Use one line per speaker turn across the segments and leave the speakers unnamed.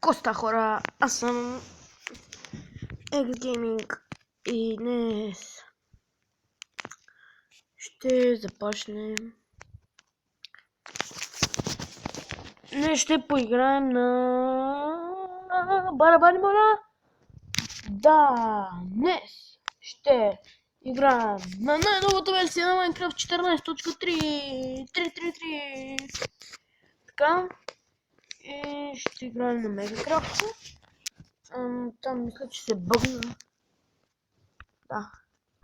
Коста хора, аз съм X Gaming и днес ще започнем. Днес ще поиграем на барабани моля. Да, днес ще играем на най-новата версия на Minecraft 14.3. Така. И ще играем на Мегакрафт. Там мисля, че се бъгна. Да,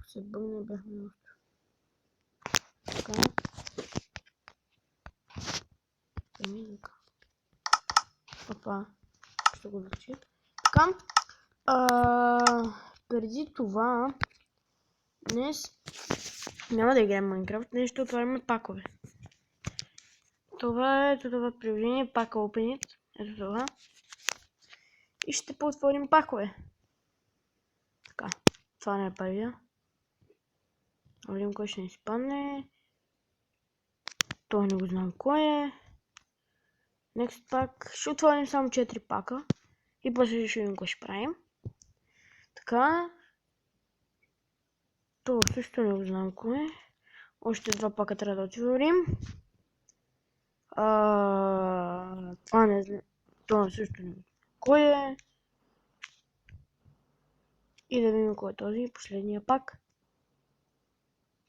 се бъгна и бяхме на остров. Така. Опа, ще го зачи. Така. Преди това, днес няма да играем Майнкрафт, днес ще отваряме пакове. Това е това приложение, пака Open It. Ето това. И ще поотворим пакове. Така, това не е първия. Видим кой ще ни спадне. Това не го знам кой е. Next пак. Ще отворим само 4 пака. И после ще видим кой ще правим. Така. Това също не го знам кой е. Още 2 пака трябва да отворим. Това не знам. Това също не знам кой е. И да видим кой е този. Последния пак.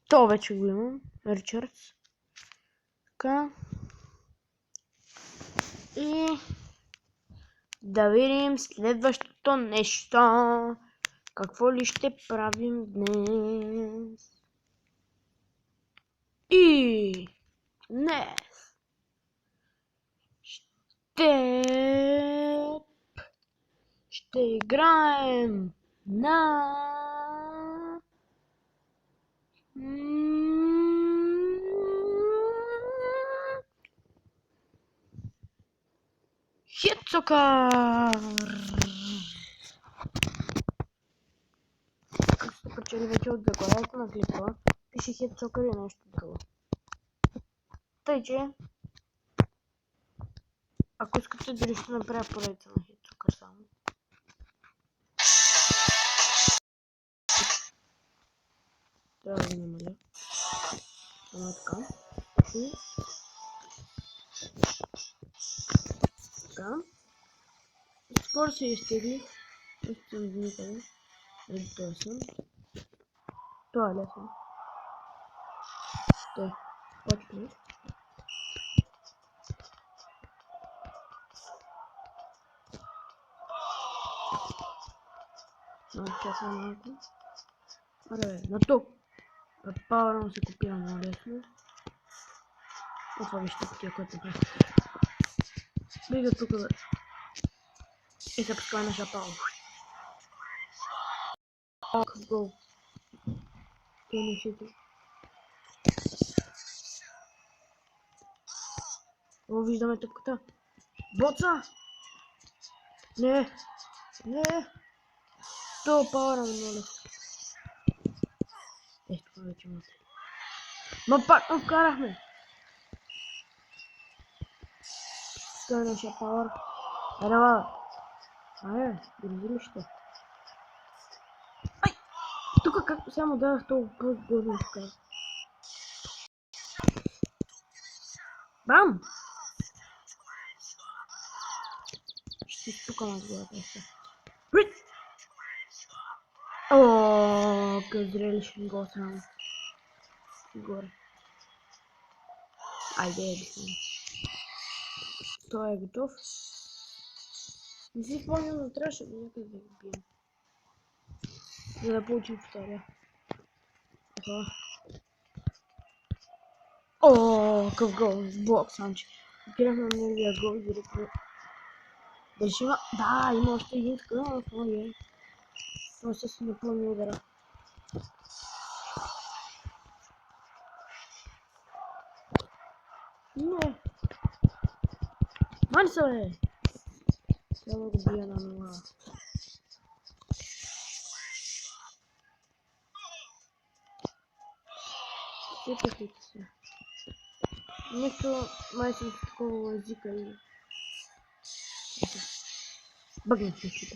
Това вече го имам. Ричардс. Така. И да видим следващото нещо. Какво ли ще правим днес? И днес ще играем на Хитсокър. Как сте качели вече от заглавието на клипа, пише Хитсокър и нещо друго. Тъй че, ако искате, дори ще направя поредица на Хитсокър само. Трябва да ги намаля. Само така. И така. Скоро се изтегли. Още съм никъде. Ето това съм. Това е лесно. Той. Почваме. Чакай малко. Аре, на тук. Пауъра му се копира много лесно. Това вижте кутия, което прави. Бига тук да... И се пускава наша пауър. Go. Финишите. О, виждаме тъпката. Боца! Не! Не! То пауъра му много лесно. Това вече мате. Ма пак ме вкарахме! Това е нашия пауър. Айде, ма! Айде, грези ли ще? Ай! Тук как само дадах толкова по-горно вкара. Бам! Ще изпукам от главата още. О, какъв зрелищен гол само. Горе. Айде, едисъм. Той е готов. Не си спомням, но трябваше да някъде да го бием. За да получим втория. О, какъв гол. Блок самче. Опирахме на неговия гол директно. Дали има? Да, има още един така. Ой, но се не помня удара. Не. Мани се, бе! Трябва да го бия на нова. Сипахте се. Нещо май съм с такова езика или... Бъгнах ми щита.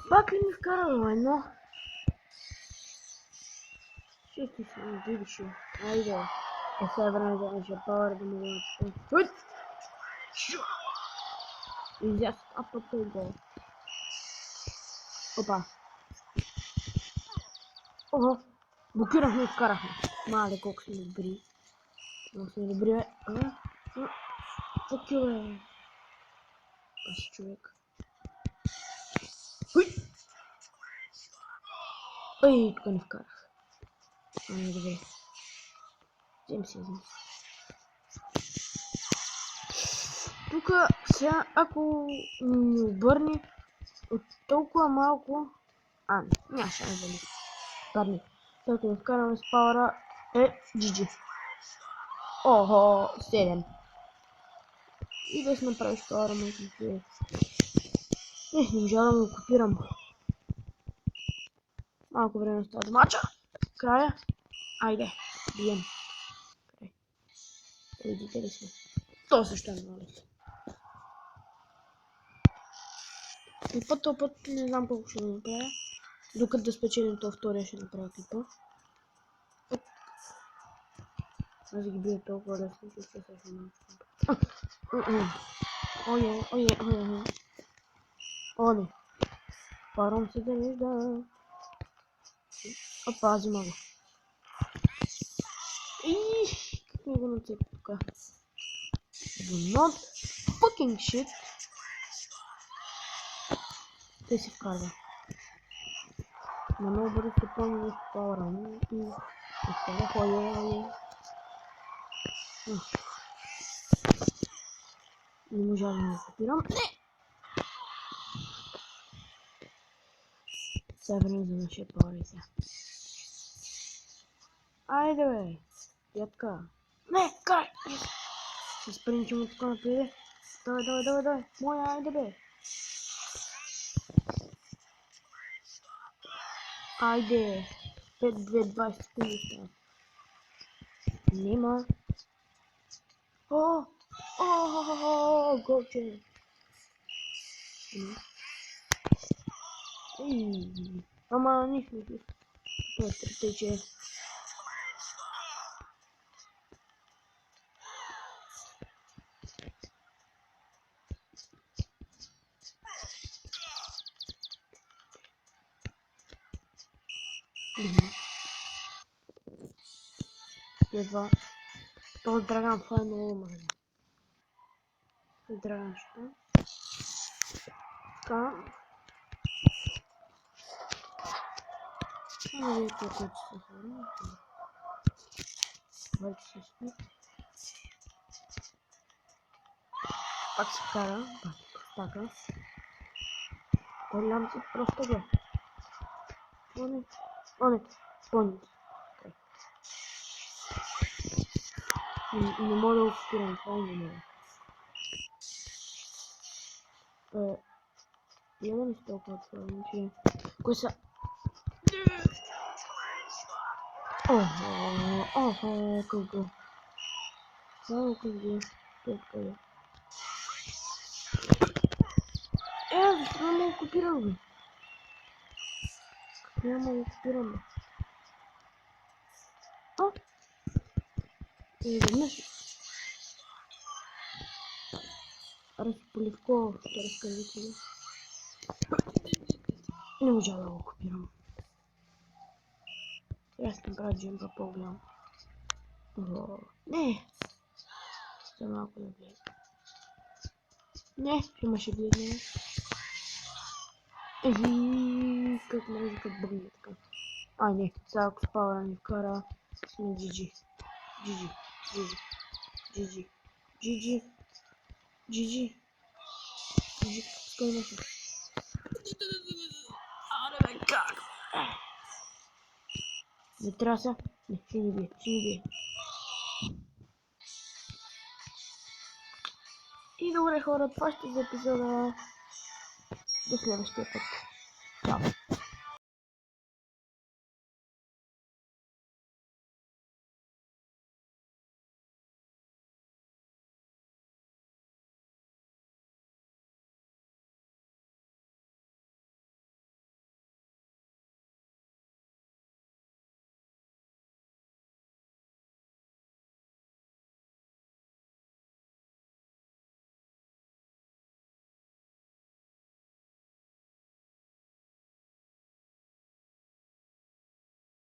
Пак ли ми вкарала едно? Ще ти се видиш. Айде. Е, сега време да наше пауър да му го начупам. Изяс, а път той гол. Опа. Ого. Блокирахме и вкарахме. Мале, колко сме добри. Много сме добри, бе. Покил, бе. Паси човек. Хуй! Ой, тук не вкарах. Не, добре. Взем си. Тук сега, ако ми обърне от толкова малко... няма шанс да ми падне. Ако не вкараме с пауъра е GG. Охо, 7. И да си направиш пауъра, може да не можа да го копирам. Малко време остава до мача. Края. Айде, бием. Край. Видите ли сме? То също е много лесно. И този път не знам колко ще го направя. Докато да спечелим това втория ще направя клипа. Аз ги бия толкова лесно, че ще се малко. Ой. О, не. Паром се да вижда. Опа, взима го. Как ми го нацепи тук? Do not fucking shit. Те си вкарва. Но много бързо се пълни с пауъра и остава ходя. Не можа да не копирам. Не! Сега време за нашия пауър сега. Айде бе! Ятка! Не! Карай! Ще спринчим от тук напред. Давай! Моя, айде бе! Айде! 5-2-20 секунди става. Нема. Голче! Ама нищо. Това тече. Едва. Този драган това е много мърза. Драган ще. Така. Не видя колко че се хвърля. Вече се спи. Пак се кара. Така. Голям се просто бе. О, не. Пони. Не мога да го копирам, това не мога. Няма ли толкова това, че... Кои са? Охо, колко. Само колко. Толкова е. Защо не мога да копирам, бе? Няма да копирам, бе. Веднъж. Разполивко ще разкажете ли? Не можа да го копирам. Сега ще направя джемпа по-голям. Не! Ще малко да влезе. Не, имаше влезе. Как може да бъгне така. Не, сега ако с пауъра ни вкара, сме GG. Пускай наша. Бе, как? Не трябва. Не, ще ни бие. И добре хора, това ще е за епизода. До следващия път. Чао.